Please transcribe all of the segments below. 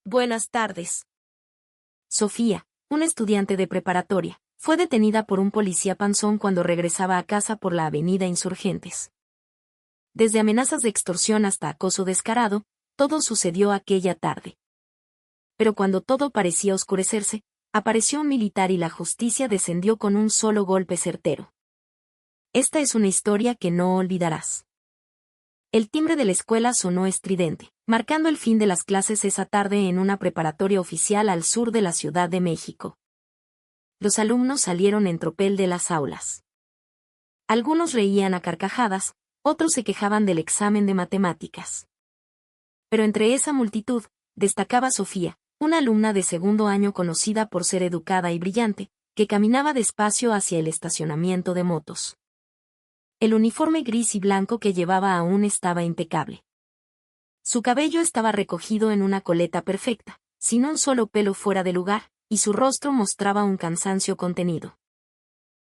Buenas tardes. Sofía, una estudiante de preparatoria, fue detenida por un policía panzón cuando regresaba a casa por la avenida Insurgentes. Desde amenazas de extorsión hasta acoso descarado, todo sucedió aquella tarde. Pero cuando todo parecía oscurecerse, apareció un militar y la justicia descendió con un solo golpe certero. Esta es una historia que no olvidarás. El timbre de la escuela sonó estridente, marcando el fin de las clases esa tarde en una preparatoria oficial al sur de la Ciudad de México. Los alumnos salieron en tropel de las aulas. Algunos reían a carcajadas, otros se quejaban del examen de matemáticas. Pero entre esa multitud, destacaba Sofía, una alumna de segundo año conocida por ser educada y brillante, que caminaba despacio hacia el estacionamiento de motos. El uniforme gris y blanco que llevaba aún estaba impecable. Su cabello estaba recogido en una coleta perfecta, sin un solo pelo fuera de lugar, y su rostro mostraba un cansancio contenido.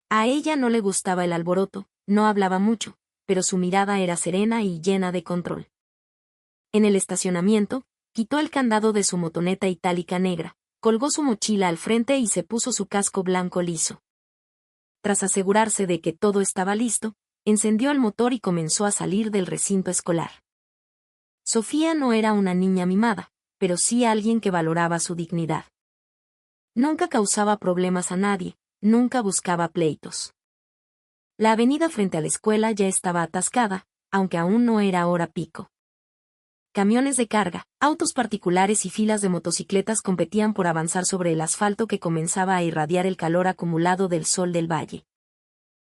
A ella no le gustaba el alboroto, no hablaba mucho, pero su mirada era serena y llena de control. En el estacionamiento, quitó el candado de su motoneta itálica negra, colgó su mochila al frente y se puso su casco blanco liso. Tras asegurarse de que todo estaba listo, encendió el motor y comenzó a salir del recinto escolar. Sofía no era una niña mimada, pero sí alguien que valoraba su dignidad. Nunca causaba problemas a nadie, nunca buscaba pleitos. La avenida frente a la escuela ya estaba atascada, aunque aún no era hora pico. Camiones de carga, autos particulares y filas de motocicletas competían por avanzar sobre el asfalto que comenzaba a irradiar el calor acumulado del sol del valle.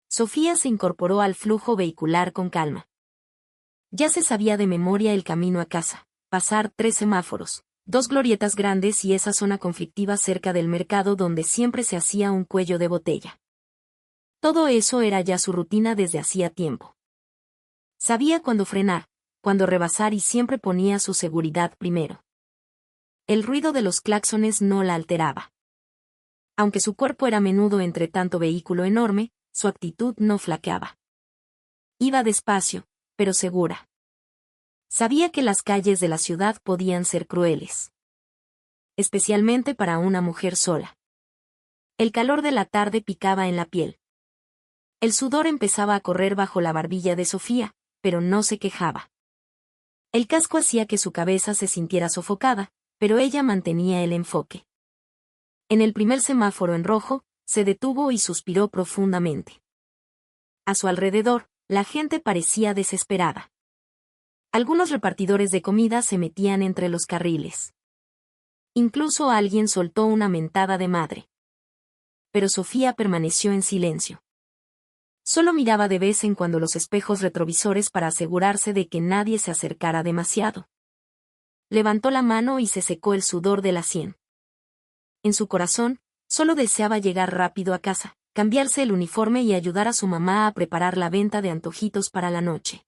Sofía se incorporó al flujo vehicular con calma. Ya se sabía de memoria el camino a casa, pasar 3 semáforos, 2 glorietas grandes y esa zona conflictiva cerca del mercado donde siempre se hacía un cuello de botella. Todo eso era ya su rutina desde hacía tiempo. Sabía cuándo frenar, cuándo rebasar y siempre ponía su seguridad primero. El ruido de los claxones no la alteraba. Aunque su cuerpo era menudo entre tanto vehículo enorme, su actitud no flaqueaba. Iba despacio, pero segura. Sabía que las calles de la ciudad podían ser crueles. Especialmente para una mujer sola. El calor de la tarde picaba en la piel. El sudor empezaba a correr bajo la barbilla de Sofía, pero no se quejaba. El casco hacía que su cabeza se sintiera sofocada, pero ella mantenía el enfoque. En el primer semáforo en rojo, se detuvo y suspiró profundamente. A su alrededor, la gente parecía desesperada. Algunos repartidores de comida se metían entre los carriles. Incluso alguien soltó una mentada de madre. Pero Sofía permaneció en silencio. Solo miraba de vez en cuando los espejos retrovisores para asegurarse de que nadie se acercara demasiado. Levantó la mano y se secó el sudor de la sien. En su corazón, solo deseaba llegar rápido a casa, cambiarse el uniforme y ayudar a su mamá a preparar la venta de antojitos para la noche.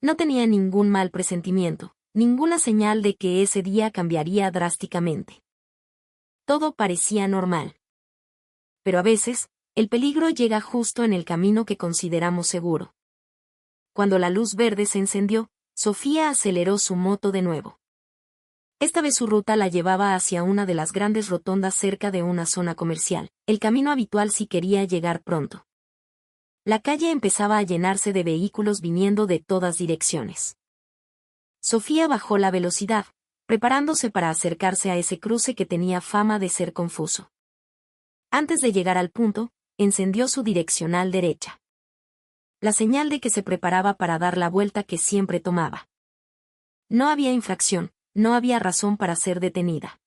No tenía ningún mal presentimiento, ninguna señal de que ese día cambiaría drásticamente. Todo parecía normal. Pero a veces, el peligro llega justo en el camino que consideramos seguro. Cuando la luz verde se encendió, Sofía aceleró su moto de nuevo. Esta vez su ruta la llevaba hacia una de las grandes rotondas cerca de una zona comercial, el camino habitual si quería llegar pronto. La calle empezaba a llenarse de vehículos viniendo de todas direcciones. Sofía bajó la velocidad, preparándose para acercarse a ese cruce que tenía fama de ser confuso. Antes de llegar al punto, encendió su direccional derecha. La señal de que se preparaba para dar la vuelta que siempre tomaba. No había infracción. No había razón para ser detenida.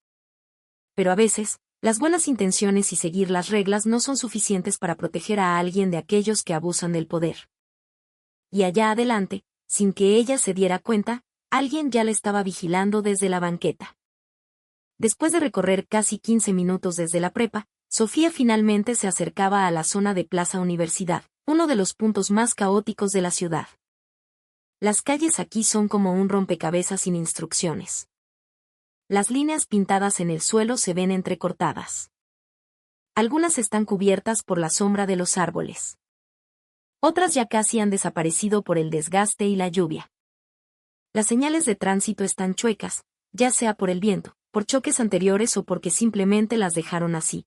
Pero a veces, las buenas intenciones y seguir las reglas no son suficientes para proteger a alguien de aquellos que abusan del poder. Y allá adelante, sin que ella se diera cuenta, alguien ya la estaba vigilando desde la banqueta. Después de recorrer casi 15 minutos desde la prepa, Sofía finalmente se acercaba a la zona de Plaza Universidad, uno de los puntos más caóticos de la ciudad. Las calles aquí son como un rompecabezas sin instrucciones. Las líneas pintadas en el suelo se ven entrecortadas. Algunas están cubiertas por la sombra de los árboles. Otras ya casi han desaparecido por el desgaste y la lluvia. Las señales de tránsito están chuecas, ya sea por el viento, por choques anteriores o porque simplemente las dejaron así.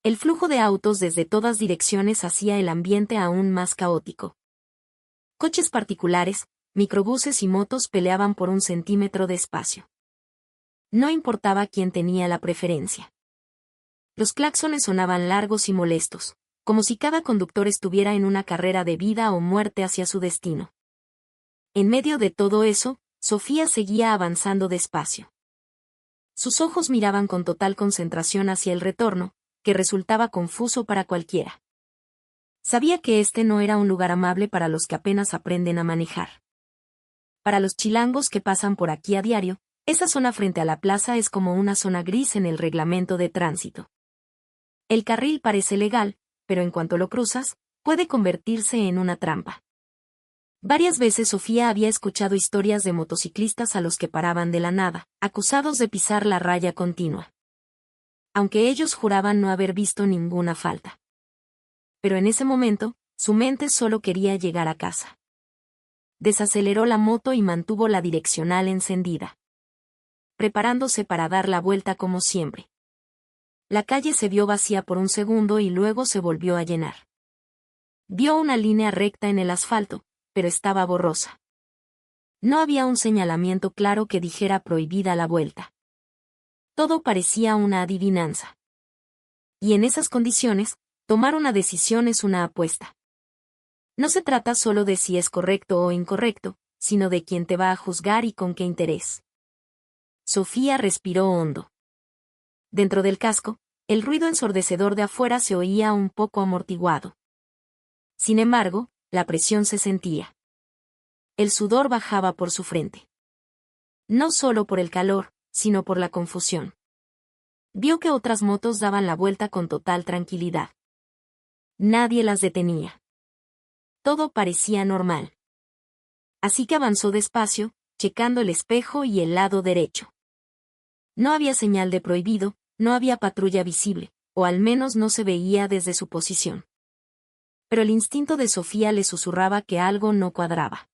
El flujo de autos desde todas direcciones hacía el ambiente aún más caótico. Coches particulares, microbuses y motos peleaban por un centímetro de espacio. No importaba quién tenía la preferencia. Los claxones sonaban largos y molestos, como si cada conductor estuviera en una carrera de vida o muerte hacia su destino. En medio de todo eso, Sofía seguía avanzando despacio. Sus ojos miraban con total concentración hacia el retorno, que resultaba confuso para cualquiera. Sabía que este no era un lugar amable para los que apenas aprenden a manejar. Para los chilangos que pasan por aquí a diario, esa zona frente a la plaza es como una zona gris en el reglamento de tránsito. El carril parece legal, pero en cuanto lo cruzas, puede convertirse en una trampa. Varias veces Sofía había escuchado historias de motociclistas a los que paraban de la nada, acusados de pisar la raya continua. Aunque ellos juraban no haber visto ninguna falta. Pero en ese momento, su mente solo quería llegar a casa. Desaceleró la moto y mantuvo la direccional encendida, preparándose para dar la vuelta como siempre. La calle se vio vacía por un segundo y luego se volvió a llenar. Vio una línea recta en el asfalto, pero estaba borrosa. No había un señalamiento claro que dijera prohibida la vuelta. Todo parecía una adivinanza. Y en esas condiciones, tomar una decisión es una apuesta. No se trata solo de si es correcto o incorrecto, sino de quién te va a juzgar y con qué interés. Sofía respiró hondo. Dentro del casco, el ruido ensordecedor de afuera se oía un poco amortiguado. Sin embargo, la presión se sentía. El sudor bajaba por su frente. No solo por el calor, sino por la confusión. Vio que otras motos daban la vuelta con total tranquilidad. Nadie las detenía. Todo parecía normal. Así que avanzó despacio, checando el espejo y el lado derecho. No había señal de prohibido, no había patrulla visible, o al menos no se veía desde su posición. Pero el instinto de Sofía le susurraba que algo no cuadraba.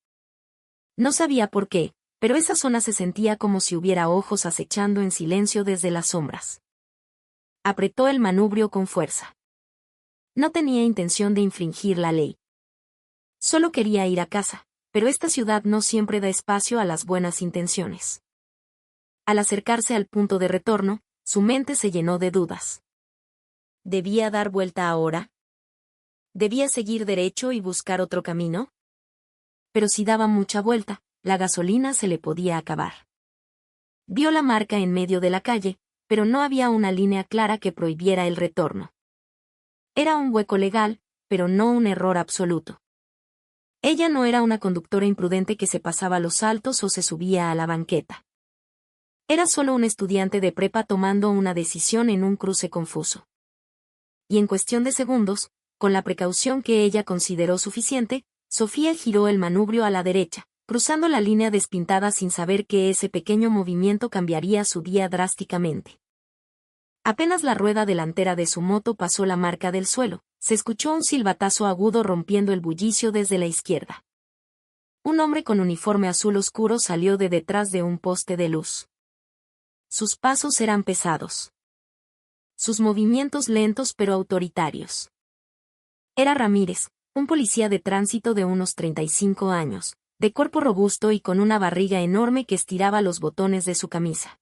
No sabía por qué, pero esa zona se sentía como si hubiera ojos acechando en silencio desde las sombras. Apretó el manubrio con fuerza. No tenía intención de infringir la ley. Solo quería ir a casa, pero esta ciudad no siempre da espacio a las buenas intenciones. Al acercarse al punto de retorno, su mente se llenó de dudas. ¿Debía dar vuelta ahora? ¿Debía seguir derecho y buscar otro camino? Pero si daba mucha vuelta, la gasolina se le podía acabar. Vio la marca en medio de la calle, pero no había una línea clara que prohibiera el retorno. Era un hueco legal, pero no un error absoluto. Ella no era una conductora imprudente que se pasaba los saltos o se subía a la banqueta. Era solo un estudiante de prepa tomando una decisión en un cruce confuso. Y en cuestión de segundos, con la precaución que ella consideró suficiente, Sofía giró el manubrio a la derecha, cruzando la línea despintada sin saber que ese pequeño movimiento cambiaría su día drásticamente. Apenas la rueda delantera de su moto pasó la marca del suelo, se escuchó un silbatazo agudo rompiendo el bullicio desde la izquierda. Un hombre con uniforme azul oscuro salió de detrás de un poste de luz. Sus pasos eran pesados. Sus movimientos lentos pero autoritarios. Era Ramírez, un policía de tránsito de unos 35 años, de cuerpo robusto y con una barriga enorme que estiraba los botones de su camisa.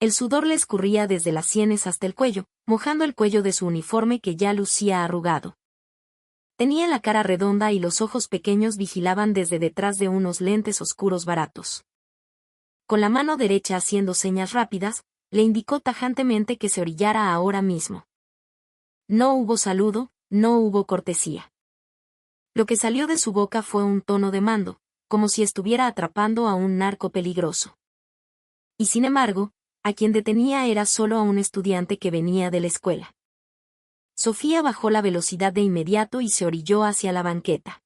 El sudor le escurría desde las sienes hasta el cuello, mojando el cuello de su uniforme que ya lucía arrugado. Tenía la cara redonda y los ojos pequeños vigilaban desde detrás de unos lentes oscuros baratos. Con la mano derecha haciendo señas rápidas, le indicó tajantemente que se orillara ahora mismo. No hubo saludo, no hubo cortesía. Lo que salió de su boca fue un tono de mando, como si estuviera atrapando a un narco peligroso. Y sin embargo, a quien detenía era solo a un estudiante que venía de la escuela. Sofía bajó la velocidad de inmediato y se orilló hacia la banqueta.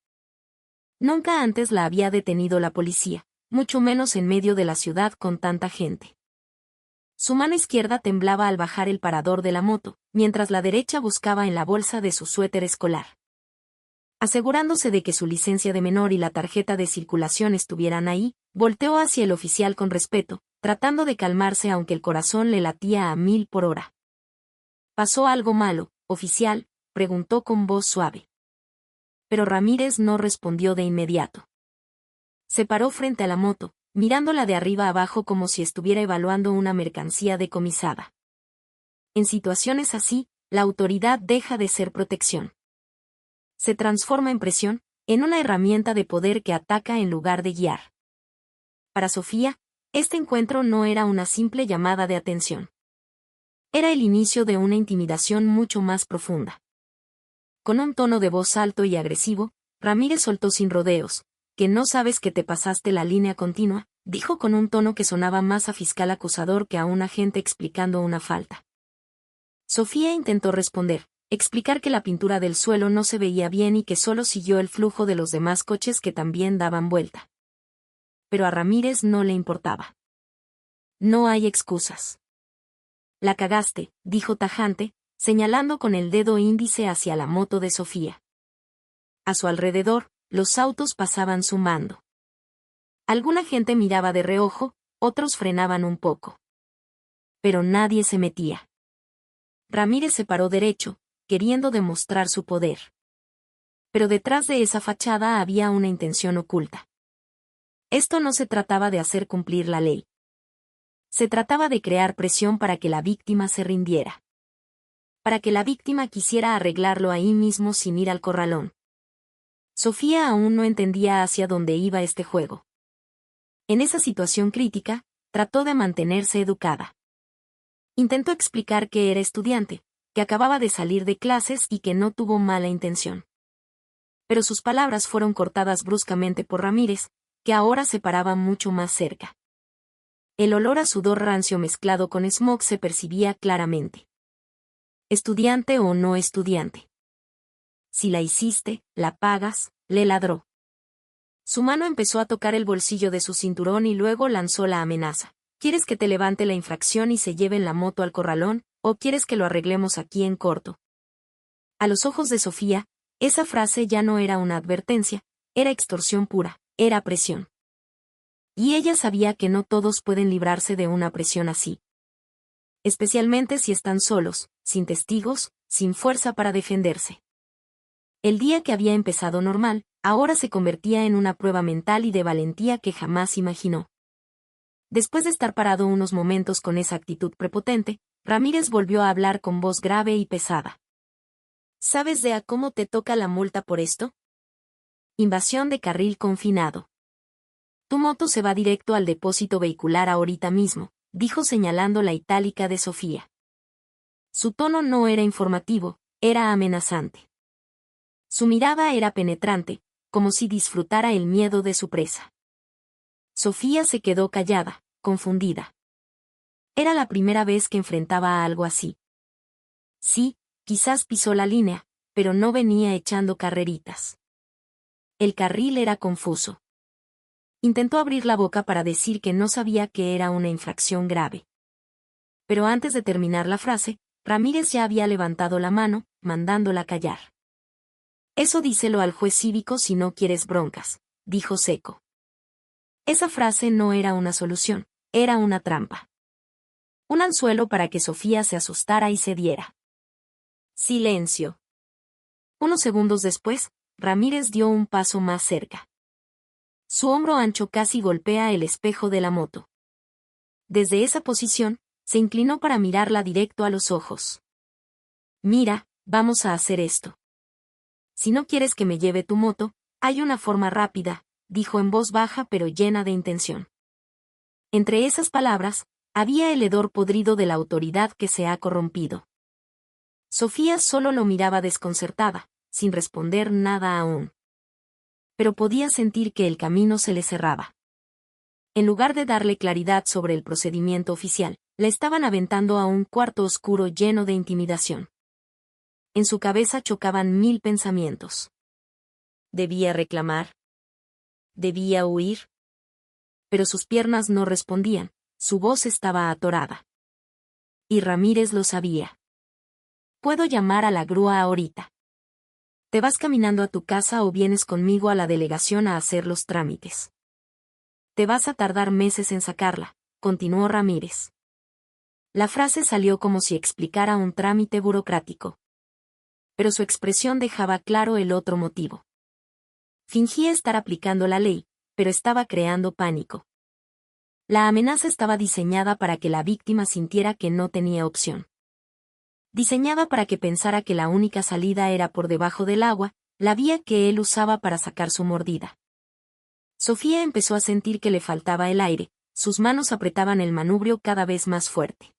Nunca antes la había detenido la policía, mucho menos en medio de la ciudad con tanta gente. Su mano izquierda temblaba al bajar el parador de la moto, mientras la derecha buscaba en la bolsa de su suéter escolar. Asegurándose de que su licencia de menor y la tarjeta de circulación estuvieran ahí, volteó hacia el oficial con respeto, tratando de calmarse aunque el corazón le latía a 1000 por hora. ¿Pasó algo malo, oficial?, preguntó con voz suave. Pero Ramírez no respondió de inmediato. Se paró frente a la moto, mirándola de arriba abajo como si estuviera evaluando una mercancía decomisada. En situaciones así, la autoridad deja de ser protección. Se transforma en presión, en una herramienta de poder que ataca en lugar de guiar. Para Sofía, este encuentro no era una simple llamada de atención. Era el inicio de una intimidación mucho más profunda. Con un tono de voz alto y agresivo, Ramírez soltó sin rodeos: «¿Que no sabes que te pasaste la línea continua?», dijo con un tono que sonaba más a fiscal acusador que a un agente explicando una falta. Sofía intentó responder, explicar que la pintura del suelo no se veía bien y que solo siguió el flujo de los demás coches que también daban vuelta. Pero a Ramírez no le importaba. «No hay excusas. La cagaste», dijo tajante, señalando con el dedo índice hacia la moto de Sofía. A su alrededor, los autos pasaban sumando. Alguna gente miraba de reojo, otros frenaban un poco. Pero nadie se metía. Ramírez se paró derecho, queriendo demostrar su poder. Pero detrás de esa fachada había una intención oculta. Esto no se trataba de hacer cumplir la ley. Se trataba de crear presión para que la víctima se rindiera. Para que la víctima quisiera arreglarlo ahí mismo sin ir al corralón. Sofía aún no entendía hacia dónde iba este juego. En esa situación crítica, trató de mantenerse educada. Intentó explicar que era estudiante, que acababa de salir de clases y que no tuvo mala intención. Pero sus palabras fueron cortadas bruscamente por Ramírez, que ahora se paraba mucho más cerca. El olor a sudor rancio mezclado con smog se percibía claramente. ¿Estudiante o no estudiante? Si la hiciste, la pagas, le ladró. Su mano empezó a tocar el bolsillo de su cinturón y luego lanzó la amenaza. ¿Quieres que te levante la infracción y se lleven la moto al corralón, o quieres que lo arreglemos aquí en corto? A los ojos de Sofía, esa frase ya no era una advertencia, era extorsión pura, era presión. Y ella sabía que no todos pueden librarse de una presión así. Especialmente si están solos, sin testigos, sin fuerza para defenderse. El día que había empezado normal, ahora se convertía en una prueba mental y de valentía que jamás imaginó. Después de estar parado unos momentos con esa actitud prepotente, Ramírez volvió a hablar con voz grave y pesada. ¿Sabes de a cómo te toca la multa por esto? Invasión de carril confinado. Tu moto se va directo al depósito vehicular ahorita mismo, dijo señalando la itálica de Sofía. Su tono no era informativo, era amenazante. Su mirada era penetrante, como si disfrutara el miedo de su presa. Sofía se quedó callada, confundida. Era la primera vez que enfrentaba a algo así. Sí, quizás pisó la línea, pero no venía echando carreritas. El carril era confuso. Intentó abrir la boca para decir que no sabía que era una infracción grave. Pero antes de terminar la frase, Ramírez ya había levantado la mano, mandándola callar. Eso díselo al juez cívico si no quieres broncas, dijo seco. Esa frase no era una solución, era una trampa. Un anzuelo para que Sofía se asustara y cediera. Silencio. Unos segundos después, Ramírez dio un paso más cerca. Su hombro ancho casi golpea el espejo de la moto. Desde esa posición, se inclinó para mirarla directo a los ojos. Mira, vamos a hacer esto. Si no quieres que me lleve tu moto, hay una forma rápida, dijo en voz baja pero llena de intención. Entre esas palabras, había el hedor podrido de la autoridad que se ha corrompido. Sofía solo lo miraba desconcertada, sin responder nada aún. Pero podía sentir que el camino se le cerraba. En lugar de darle claridad sobre el procedimiento oficial, la estaban aventando a un cuarto oscuro lleno de intimidación. En su cabeza chocaban 1000 pensamientos. ¿Debía reclamar? ¿Debía huir? Pero sus piernas no respondían, su voz estaba atorada. Y Ramírez lo sabía. Puedo llamar a la grúa ahorita. ¿Te vas caminando a tu casa o vienes conmigo a la delegación a hacer los trámites? Te vas a tardar meses en sacarla, continuó Ramírez. La frase salió como si explicara un trámite burocrático. Pero su expresión dejaba claro el otro motivo. Fingía estar aplicando la ley, pero estaba creando pánico. La amenaza estaba diseñada para que la víctima sintiera que no tenía opción. Diseñada para que pensara que la única salida era por debajo del agua, la vía que él usaba para sacar su mordida. Sofía empezó a sentir que le faltaba el aire, sus manos apretaban el manubrio cada vez más fuerte.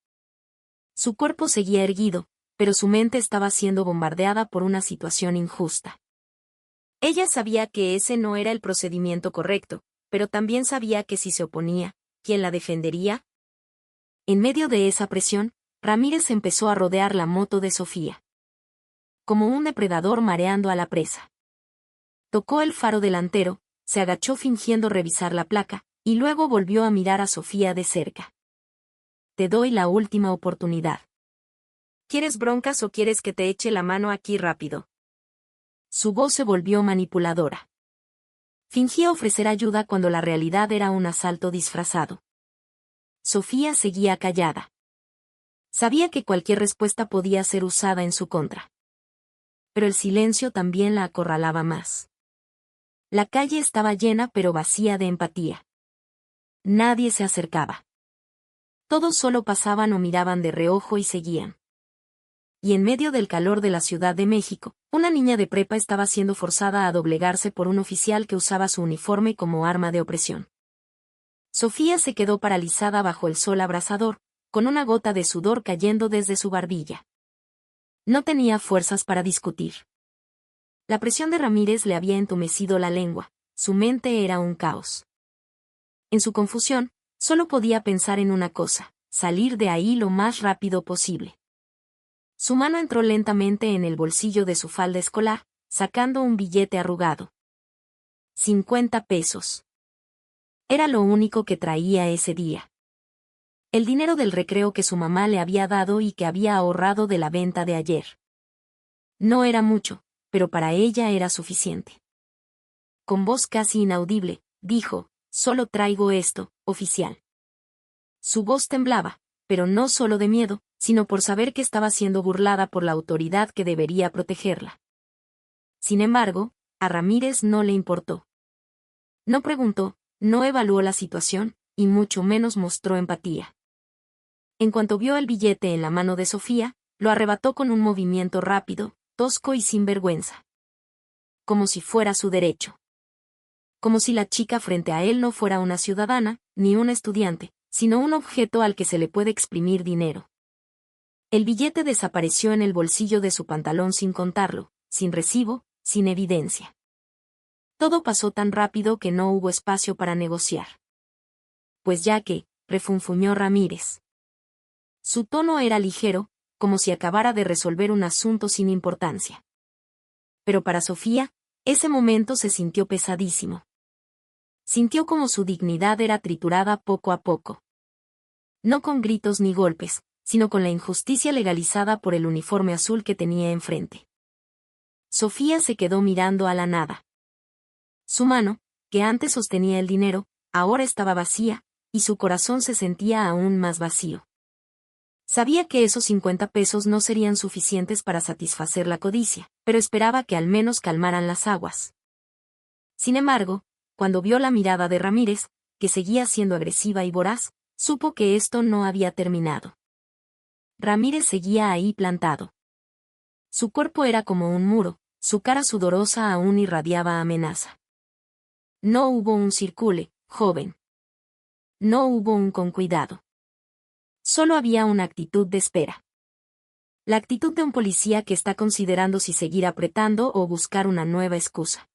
Su cuerpo seguía erguido, pero su mente estaba siendo bombardeada por una situación injusta. Ella sabía que ese no era el procedimiento correcto, pero también sabía que si se oponía, ¿quién la defendería? En medio de esa presión, Ramírez empezó a rodear la moto de Sofía. Como un depredador mareando a la presa. Tocó el faro delantero, se agachó fingiendo revisar la placa, y luego volvió a mirar a Sofía de cerca. Te doy la última oportunidad. ¿Quieres broncas o quieres que te eche la mano aquí rápido? Su voz se volvió manipuladora. Fingía ofrecer ayuda cuando la realidad era un asalto disfrazado. Sofía seguía callada. Sabía que cualquier respuesta podía ser usada en su contra. Pero el silencio también la acorralaba más. La calle estaba llena pero vacía de empatía. Nadie se acercaba. Todos solo pasaban o miraban de reojo y seguían. Y en medio del calor de la Ciudad de México, una niña de prepa estaba siendo forzada a doblegarse por un oficial que usaba su uniforme como arma de opresión. Sofía se quedó paralizada bajo el sol abrasador, con una gota de sudor cayendo desde su barbilla. No tenía fuerzas para discutir. La presión de Ramírez le había entumecido la lengua, su mente era un caos. En su confusión, solo podía pensar en una cosa, salir de ahí lo más rápido posible. Su mano entró lentamente en el bolsillo de su falda escolar, sacando un billete arrugado. 50 pesos. Era lo único que traía ese día. El dinero del recreo que su mamá le había dado y que había ahorrado de la venta de ayer. No era mucho, pero para ella era suficiente. Con voz casi inaudible, dijo, solo traigo esto, oficial. Su voz temblaba, pero no solo de miedo, sino por saber que estaba siendo burlada por la autoridad que debería protegerla. Sin embargo, a Ramírez no le importó. No preguntó, no evaluó la situación, y mucho menos mostró empatía. En cuanto vio el billete en la mano de Sofía, lo arrebató con un movimiento rápido, tosco y sin vergüenza. Como si fuera su derecho. Como si la chica frente a él no fuera una ciudadana, ni una estudiante, sino un objeto al que se le puede exprimir dinero. El billete desapareció en el bolsillo de su pantalón sin contarlo, sin recibo, sin evidencia. Todo pasó tan rápido que no hubo espacio para negociar. Pues ya que, refunfuñó Ramírez. Su tono era ligero, como si acabara de resolver un asunto sin importancia. Pero para Sofía, ese momento se sintió pesadísimo. Sintió como su dignidad era triturada poco a poco. No con gritos ni golpes, sino con la injusticia legalizada por el uniforme azul que tenía enfrente. Sofía se quedó mirando a la nada. Su mano, que antes sostenía el dinero, ahora estaba vacía, y su corazón se sentía aún más vacío. Sabía que esos 50 pesos no serían suficientes para satisfacer la codicia, pero esperaba que al menos calmaran las aguas. Sin embargo, cuando vio la mirada de Ramírez, que seguía siendo agresiva y voraz, supo que esto no había terminado. Ramírez seguía ahí plantado. Su cuerpo era como un muro, su cara sudorosa aún irradiaba amenaza. No hubo un circule, joven. No hubo un con cuidado. Solo había una actitud de espera. La actitud de un policía que está considerando si seguir apretando o buscar una nueva excusa.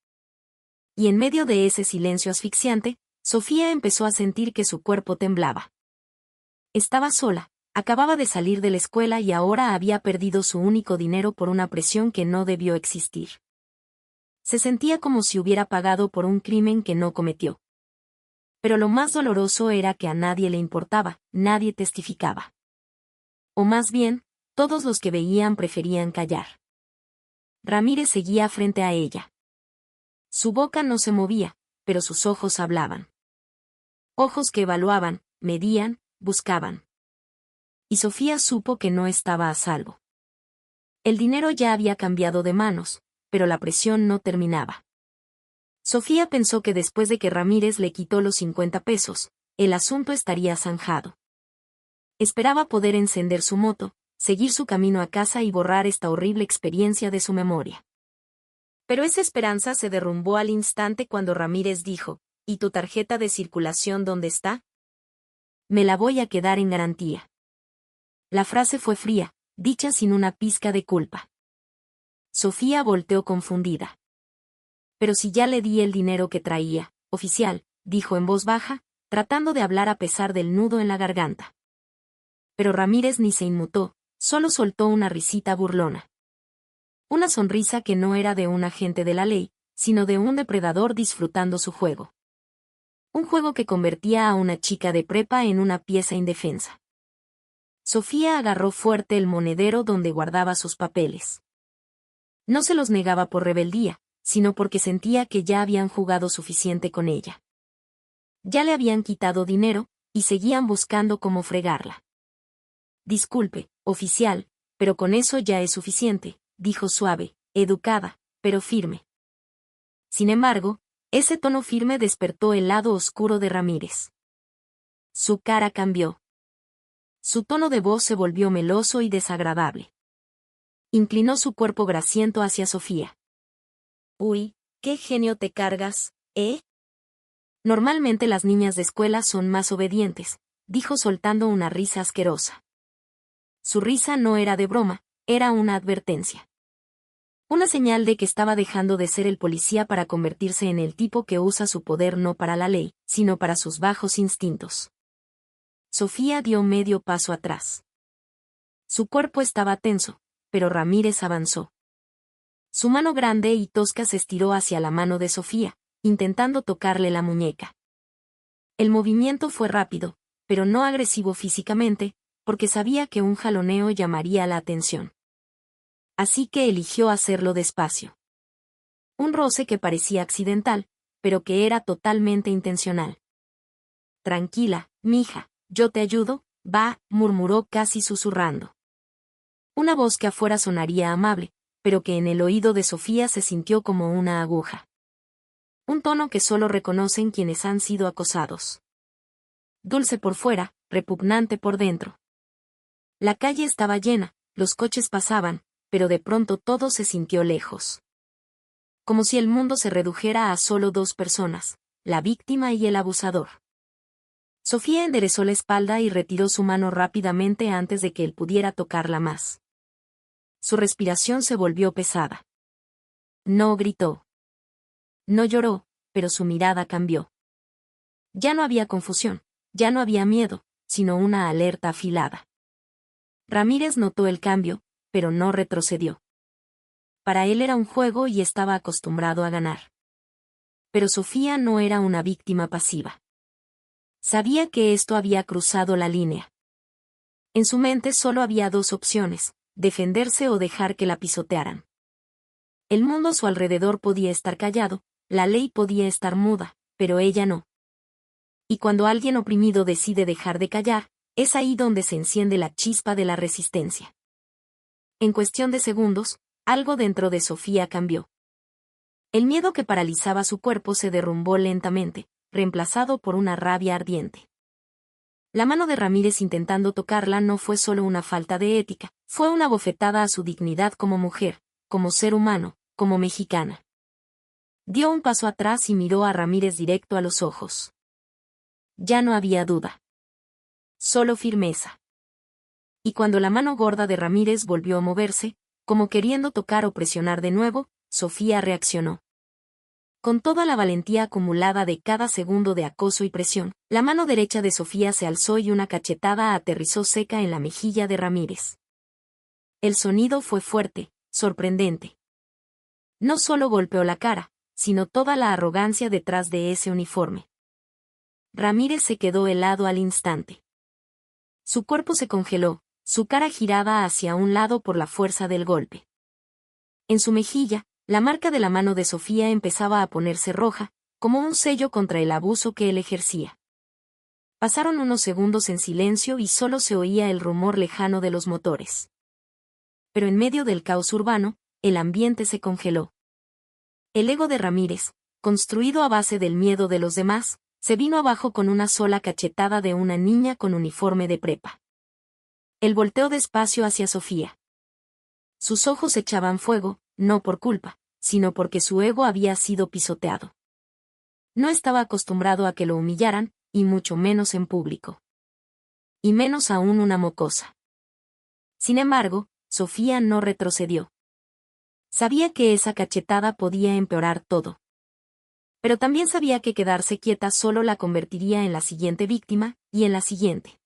Y en medio de ese silencio asfixiante, Sofía empezó a sentir que su cuerpo temblaba. Estaba sola, acababa de salir de la escuela y ahora había perdido su único dinero por una presión que no debió existir. Se sentía como si hubiera pagado por un crimen que no cometió. Pero lo más doloroso era que a nadie le importaba, nadie testificaba. O más bien, todos los que veían preferían callar. Ramírez seguía frente a ella. Su boca no se movía, pero sus ojos hablaban. Ojos que evaluaban, medían, buscaban. Y Sofía supo que no estaba a salvo. El dinero ya había cambiado de manos, pero la presión no terminaba. Sofía pensó que después de que Ramírez le quitó los 50 pesos, el asunto estaría zanjado. Esperaba poder encender su moto, seguir su camino a casa y borrar esta horrible experiencia de su memoria. Pero esa esperanza se derrumbó al instante cuando Ramírez dijo: ¿Y tu tarjeta de circulación dónde está? Me la voy a quedar en garantía. La frase fue fría, dicha sin una pizca de culpa. Sofía volteó confundida. Pero si ya le di el dinero que traía, oficial, dijo en voz baja, tratando de hablar a pesar del nudo en la garganta. Pero Ramírez ni se inmutó, solo soltó una risita burlona. Una sonrisa que no era de un agente de la ley, sino de un depredador disfrutando su juego. Un juego que convertía a una chica de prepa en una pieza indefensa. Sofía agarró fuerte el monedero donde guardaba sus papeles. No se los negaba por rebeldía, sino porque sentía que ya habían jugado suficiente con ella. Ya le habían quitado dinero, y seguían buscando cómo fregarla. Disculpe, oficial, pero con eso ya es suficiente, dijo suave, educada, pero firme. Sin embargo, ese tono firme despertó el lado oscuro de Ramírez. Su cara cambió. Su tono de voz se volvió meloso y desagradable. Inclinó su cuerpo grasiento hacia Sofía. Uy, qué genio te cargas, ¿eh? Normalmente las niñas de escuela son más obedientes, dijo soltando una risa asquerosa. Su risa no era de broma, era una advertencia. Una señal de que estaba dejando de ser el policía para convertirse en el tipo que usa su poder no para la ley, sino para sus bajos instintos. Sofía dio medio paso atrás. Su cuerpo estaba tenso, pero Ramírez avanzó. Su mano grande y tosca se estiró hacia la mano de Sofía, intentando tocarle la muñeca. El movimiento fue rápido, pero no agresivo físicamente, porque sabía que un jaloneo llamaría la atención. Así que eligió hacerlo despacio. Un roce que parecía accidental, pero que era totalmente intencional. Tranquila, mija, yo te ayudo, va, murmuró casi susurrando. Una voz que afuera sonaría amable, pero que en el oído de Sofía se sintió como una aguja. Un tono que solo reconocen quienes han sido acosados. Dulce por fuera, repugnante por dentro. La calle estaba llena, los coches pasaban, pero de pronto todo se sintió lejos. Como si el mundo se redujera a solo dos personas, la víctima y el abusador. Sofía enderezó la espalda y retiró su mano rápidamente antes de que él pudiera tocarla más. Su respiración se volvió pesada. No gritó. No lloró, pero su mirada cambió. Ya no había confusión, ya no había miedo, sino una alerta afilada. Ramírez notó el cambio, pero no retrocedió. Para él era un juego y estaba acostumbrado a ganar. Pero Sofía no era una víctima pasiva. Sabía que esto había cruzado la línea. En su mente solo había dos opciones: defenderse o dejar que la pisotearan. El mundo a su alrededor podía estar callado, la ley podía estar muda, pero ella no. Y cuando alguien oprimido decide dejar de callar, es ahí donde se enciende la chispa de la resistencia. En cuestión de segundos, algo dentro de Sofía cambió. El miedo que paralizaba su cuerpo se derrumbó lentamente, reemplazado por una rabia ardiente. La mano de Ramírez intentando tocarla no fue solo una falta de ética, fue una bofetada a su dignidad como mujer, como ser humano, como mexicana. Dio un paso atrás y miró a Ramírez directo a los ojos. Ya no había duda. Solo firmeza. Y cuando la mano gorda de Ramírez volvió a moverse, como queriendo tocar o presionar de nuevo, Sofía reaccionó. Con toda la valentía acumulada de cada segundo de acoso y presión, la mano derecha de Sofía se alzó y una cachetada aterrizó seca en la mejilla de Ramírez. El sonido fue fuerte, sorprendente. No solo golpeó la cara, sino toda la arrogancia detrás de ese uniforme. Ramírez se quedó helado al instante. Su cuerpo se congeló, su cara giraba hacia un lado por la fuerza del golpe. En su mejilla, la marca de la mano de Sofía empezaba a ponerse roja, como un sello contra el abuso que él ejercía. Pasaron unos segundos en silencio y solo se oía el rumor lejano de los motores. Pero en medio del caos urbano, el ambiente se congeló. El ego de Ramírez, construido a base del miedo de los demás, se vino abajo con una sola cachetada de una niña con uniforme de prepa. Él volteó despacio hacia Sofía. Sus ojos echaban fuego, no por culpa, sino porque su ego había sido pisoteado. No estaba acostumbrado a que lo humillaran, y mucho menos en público. Y menos aún una mocosa. Sin embargo, Sofía no retrocedió. Sabía que esa cachetada podía empeorar todo. Pero también sabía que quedarse quieta solo la convertiría en la siguiente víctima, y en la siguiente.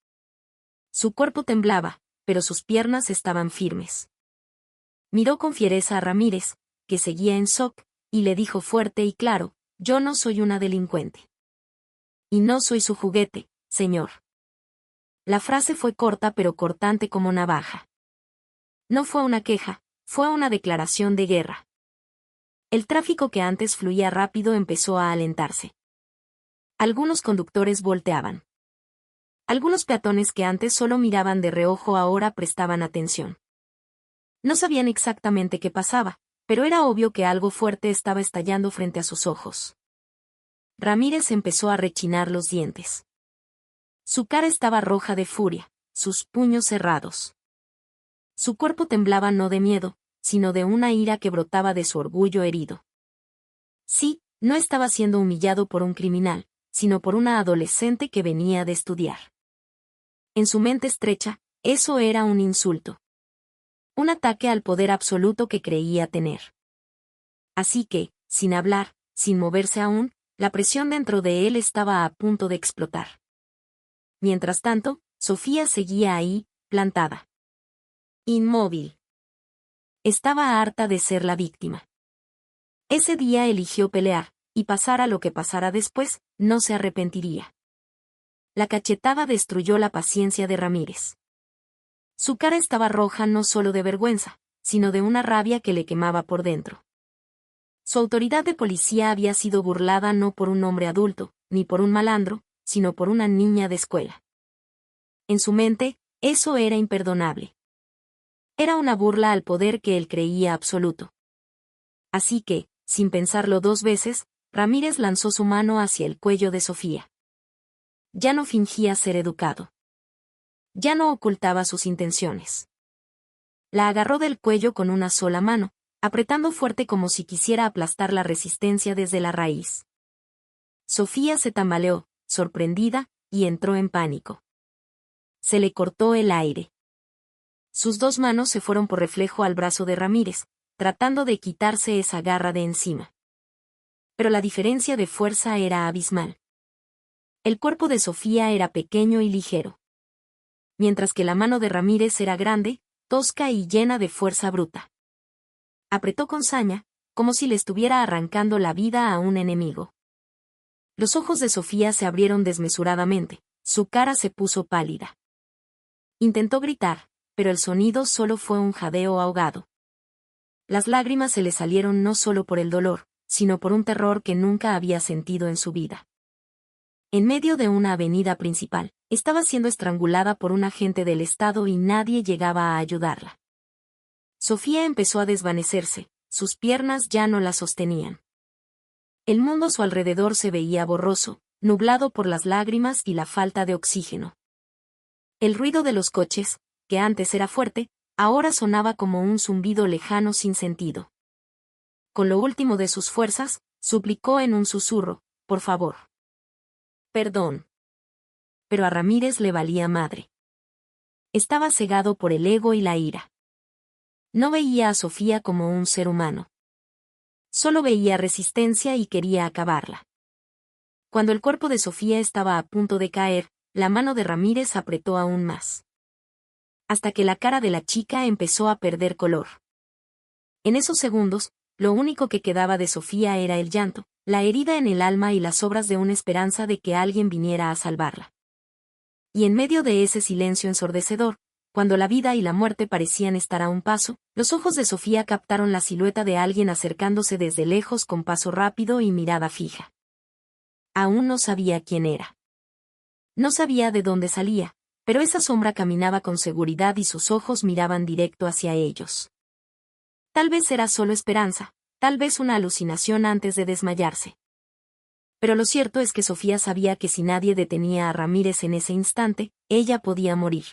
Su cuerpo temblaba, pero sus piernas estaban firmes. Miró con fiereza a Ramírez, que seguía en shock, y le dijo fuerte y claro: «Yo no soy una delincuente. Y no soy su juguete, señor». La frase fue corta pero cortante como navaja. No fue una queja, fue una declaración de guerra. El tráfico que antes fluía rápido empezó a alentarse. Algunos conductores volteaban. Algunos peatones que antes solo miraban de reojo ahora prestaban atención. No sabían exactamente qué pasaba, pero era obvio que algo fuerte estaba estallando frente a sus ojos. Ramírez empezó a rechinar los dientes. Su cara estaba roja de furia, sus puños cerrados. Su cuerpo temblaba no de miedo, sino de una ira que brotaba de su orgullo herido. Sí, no estaba siendo humillado por un criminal, sino por una adolescente que venía de estudiar. En su mente estrecha, eso era un insulto. Un ataque al poder absoluto que creía tener. Así que, sin hablar, sin moverse aún, la presión dentro de él estaba a punto de explotar. Mientras tanto, Sofía seguía ahí, plantada. Inmóvil. Estaba harta de ser la víctima. Ese día eligió pelear, y pasara lo que pasara después, no se arrepentiría. La cachetada destruyó la paciencia de Ramírez. Su cara estaba roja no solo de vergüenza, sino de una rabia que le quemaba por dentro. Su autoridad de policía había sido burlada no por un hombre adulto, ni por un malandro, sino por una niña de escuela. En su mente, eso era imperdonable. Era una burla al poder que él creía absoluto. Así que, sin pensarlo dos veces, Ramírez lanzó su mano hacia el cuello de Sofía. Ya no fingía ser educado. Ya no ocultaba sus intenciones. La agarró del cuello con una sola mano, apretando fuerte como si quisiera aplastar la resistencia desde la raíz. Sofía se tambaleó, sorprendida, y entró en pánico. Se le cortó el aire. Sus dos manos se fueron por reflejo al brazo de Ramírez, tratando de quitarse esa garra de encima. Pero la diferencia de fuerza era abismal. El cuerpo de Sofía era pequeño y ligero. Mientras que la mano de Ramírez era grande, tosca y llena de fuerza bruta. Apretó con saña, como si le estuviera arrancando la vida a un enemigo. Los ojos de Sofía se abrieron desmesuradamente, su cara se puso pálida. Intentó gritar, pero el sonido solo fue un jadeo ahogado. Las lágrimas se le salieron no solo por el dolor, sino por un terror que nunca había sentido en su vida. En medio de una avenida principal, estaba siendo estrangulada por un agente del Estado y nadie llegaba a ayudarla. Sofía empezó a desvanecerse, sus piernas ya no la sostenían. El mundo a su alrededor se veía borroso, nublado por las lágrimas y la falta de oxígeno. El ruido de los coches, que antes era fuerte, ahora sonaba como un zumbido lejano sin sentido. Con lo último de sus fuerzas, suplicó en un susurro: «Por favor. Perdón». Pero a Ramírez le valía madre. Estaba cegado por el ego y la ira. No veía a Sofía como un ser humano. Solo veía resistencia y quería acabarla. Cuando el cuerpo de Sofía estaba a punto de caer, la mano de Ramírez apretó aún más. Hasta que la cara de la chica empezó a perder color. En esos segundos, lo único que quedaba de Sofía era el llanto, la herida en el alma y las sobras de una esperanza de que alguien viniera a salvarla. Y en medio de ese silencio ensordecedor, cuando la vida y la muerte parecían estar a un paso, los ojos de Sofía captaron la silueta de alguien acercándose desde lejos con paso rápido y mirada fija. Aún no sabía quién era. No sabía de dónde salía, pero esa sombra caminaba con seguridad y sus ojos miraban directo hacia ellos. Tal vez era solo esperanza, tal vez una alucinación antes de desmayarse. Pero lo cierto es que Sofía sabía que si nadie detenía a Ramírez en ese instante, ella podía morir.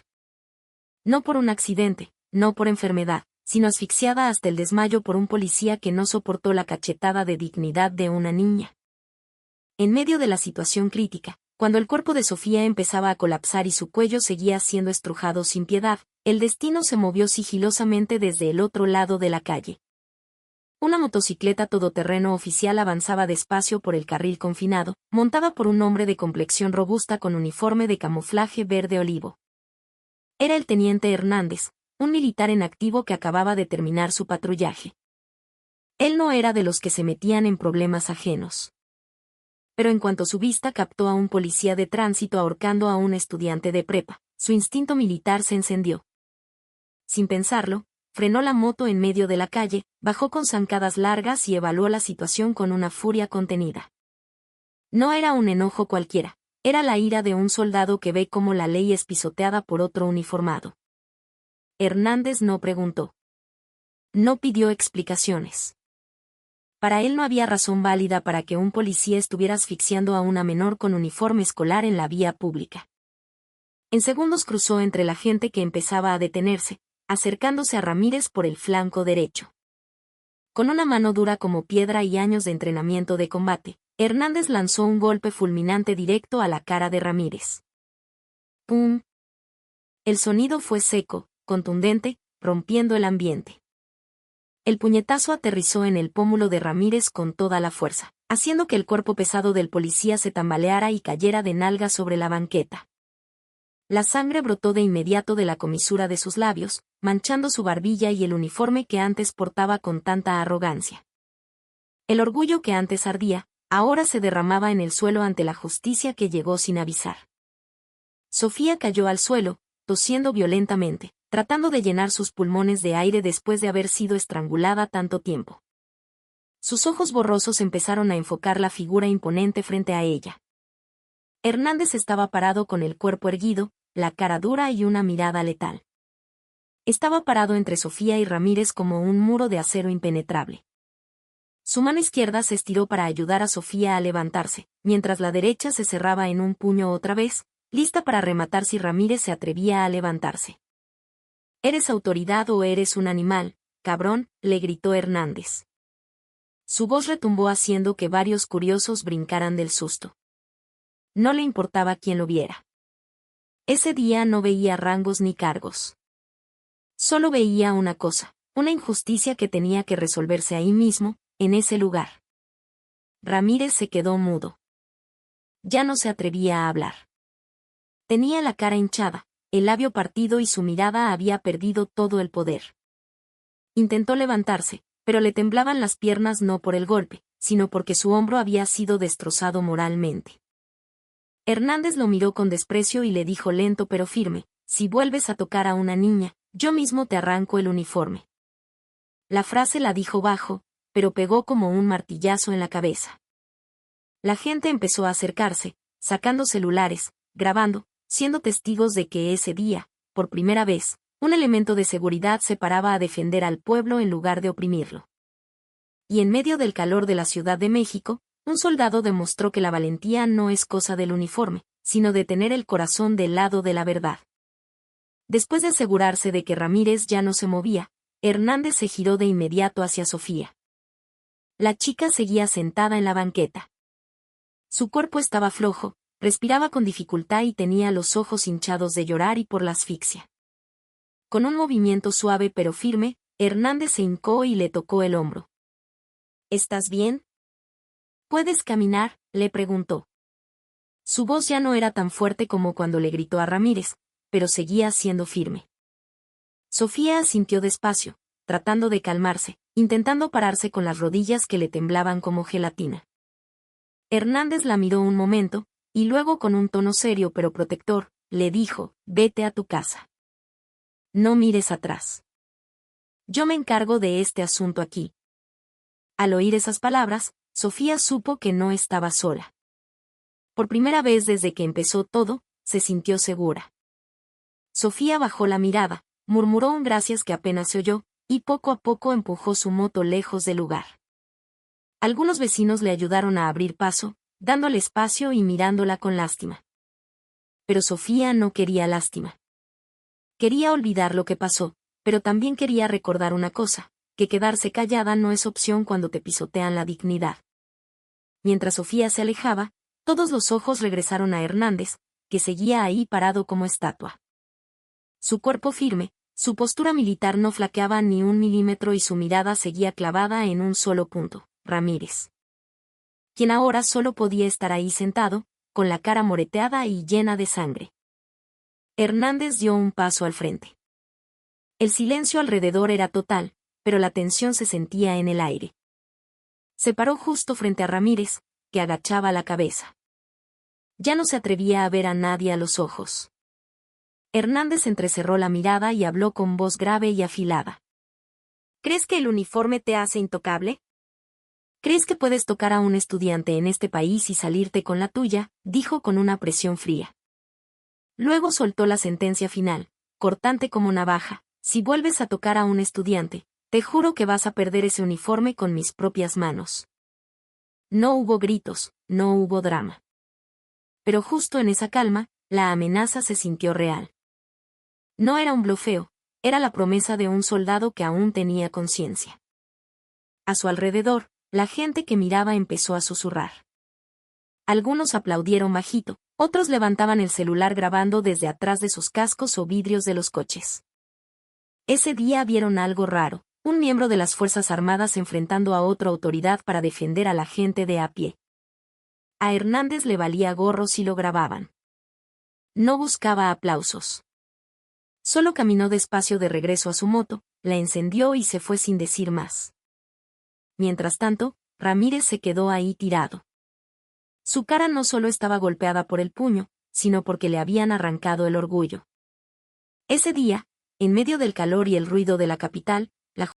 No por un accidente, no por enfermedad, sino asfixiada hasta el desmayo por un policía que no soportó la cachetada de dignidad de una niña. En medio de la situación crítica, cuando el cuerpo de Sofía empezaba a colapsar y su cuello seguía siendo estrujado sin piedad, el destino se movió sigilosamente desde el otro lado de la calle. Una motocicleta todoterreno oficial avanzaba despacio por el carril confinado, montada por un hombre de complexión robusta con uniforme de camuflaje verde olivo. Era el teniente Hernández, un militar en activo que acababa de terminar su patrullaje. Él no era de los que se metían en problemas ajenos. Pero en cuanto su vista captó a un policía de tránsito ahorcando a un estudiante de prepa, su instinto militar se encendió. Sin pensarlo, frenó la moto en medio de la calle, bajó con zancadas largas y evaluó la situación con una furia contenida. No era un enojo cualquiera, era la ira de un soldado que ve cómo la ley es pisoteada por otro uniformado. Hernández no preguntó. No pidió explicaciones. Para él no había razón válida para que un policía estuviera asfixiando a una menor con uniforme escolar en la vía pública. En segundos cruzó entre la gente que empezaba a detenerse, acercándose a Ramírez por el flanco derecho. Con una mano dura como piedra y años de entrenamiento de combate, Hernández lanzó un golpe fulminante directo a la cara de Ramírez. ¡Pum! El sonido fue seco, contundente, rompiendo el ambiente. El puñetazo aterrizó en el pómulo de Ramírez con toda la fuerza, haciendo que el cuerpo pesado del policía se tambaleara y cayera de nalgas sobre la banqueta. La sangre brotó de inmediato de la comisura de sus labios, manchando su barbilla y el uniforme que antes portaba con tanta arrogancia. El orgullo que antes ardía, ahora se derramaba en el suelo ante la justicia que llegó sin avisar. Sofía cayó al suelo, tosiendo violentamente, tratando de llenar sus pulmones de aire después de haber sido estrangulada tanto tiempo. Sus ojos borrosos empezaron a enfocar la figura imponente frente a ella. Hernández estaba parado con el cuerpo erguido, la cara dura y una mirada letal. Estaba parado entre Sofía y Ramírez como un muro de acero impenetrable. Su mano izquierda se estiró para ayudar a Sofía a levantarse, mientras la derecha se cerraba en un puño otra vez, lista para rematar si Ramírez se atrevía a levantarse. «¿Eres autoridad o eres un animal, cabrón?», le gritó Hernández. Su voz retumbó haciendo que varios curiosos brincaran del susto. No le importaba quién lo viera. Ese día no veía rangos ni cargos. Solo veía una cosa, una injusticia que tenía que resolverse ahí mismo, en ese lugar. Ramírez se quedó mudo. Ya no se atrevía a hablar. Tenía la cara hinchada, el labio partido y su mirada había perdido todo el poder. Intentó levantarse, pero le temblaban las piernas no por el golpe, sino porque su hombro había sido destrozado moralmente. Hernández lo miró con desprecio y le dijo lento pero firme: «Si vuelves a tocar a una niña, yo mismo te arranco el uniforme». La frase la dijo bajo, pero pegó como un martillazo en la cabeza. La gente empezó a acercarse, sacando celulares, grabando, siendo testigos de que ese día, por primera vez, un elemento de seguridad se paraba a defender al pueblo en lugar de oprimirlo. Y en medio del calor de la Ciudad de México, un soldado demostró que la valentía no es cosa del uniforme, sino de tener el corazón del lado de la verdad. Después de asegurarse de que Ramírez ya no se movía, Hernández se giró de inmediato hacia Sofía. La chica seguía sentada en la banqueta. Su cuerpo estaba flojo, respiraba con dificultad y tenía los ojos hinchados de llorar y por la asfixia. Con un movimiento suave pero firme, Hernández se hincó y le tocó el hombro. «¿Estás bien? ¿Puedes caminar?», le preguntó. Su voz ya no era tan fuerte como cuando le gritó a Ramírez, pero seguía siendo firme. Sofía asintió despacio, tratando de calmarse, intentando pararse con las rodillas que le temblaban como gelatina. Hernández la miró un momento, y luego con un tono serio pero protector, le dijo: «Vete a tu casa. No mires atrás. Yo me encargo de este asunto aquí». Al oír esas palabras, Sofía supo que no estaba sola. Por primera vez desde que empezó todo, se sintió segura. Sofía bajó la mirada, murmuró un gracias que apenas se oyó, y poco a poco empujó su moto lejos del lugar. Algunos vecinos le ayudaron a abrir paso, dándole espacio y mirándola con lástima. Pero Sofía no quería lástima. Quería olvidar lo que pasó, pero también quería recordar una cosa, que quedarse callada no es opción cuando te pisotean la dignidad. Mientras Sofía se alejaba, todos los ojos regresaron a Hernández, que seguía ahí parado como estatua. Su cuerpo firme, su postura militar no flaqueaba ni un milímetro y su mirada seguía clavada en un solo punto, Ramírez. Quien ahora solo podía estar ahí sentado, con la cara moreteada y llena de sangre. Hernández dio un paso al frente. El silencio alrededor era total, pero la tensión se sentía en el aire. Se paró justo frente a Ramírez, que agachaba la cabeza. Ya no se atrevía a ver a nadie a los ojos. Hernández entrecerró la mirada y habló con voz grave y afilada. ¿Crees que el uniforme te hace intocable? ¿Crees que puedes tocar a un estudiante en este país y salirte con la tuya?, dijo con una presión fría. Luego soltó la sentencia final, cortante como navaja: si vuelves a tocar a un estudiante, te juro que vas a perder ese uniforme con mis propias manos. No hubo gritos, no hubo drama. Pero justo en esa calma, la amenaza se sintió real. No era un blofeo, era la promesa de un soldado que aún tenía conciencia. A su alrededor, la gente que miraba empezó a susurrar. Algunos aplaudieron bajito, otros levantaban el celular grabando desde atrás de sus cascos o vidrios de los coches. Ese día vieron algo raro, un miembro de las Fuerzas Armadas enfrentando a otra autoridad para defender a la gente de a pie. A Hernández le valía gorro si lo grababan. No buscaba aplausos. Solo caminó despacio de regreso a su moto, la encendió y se fue sin decir más. Mientras tanto, Ramírez se quedó ahí tirado. Su cara no solo estaba golpeada por el puño, sino porque le habían arrancado el orgullo. Ese día, en medio del calor y el ruido de la capital,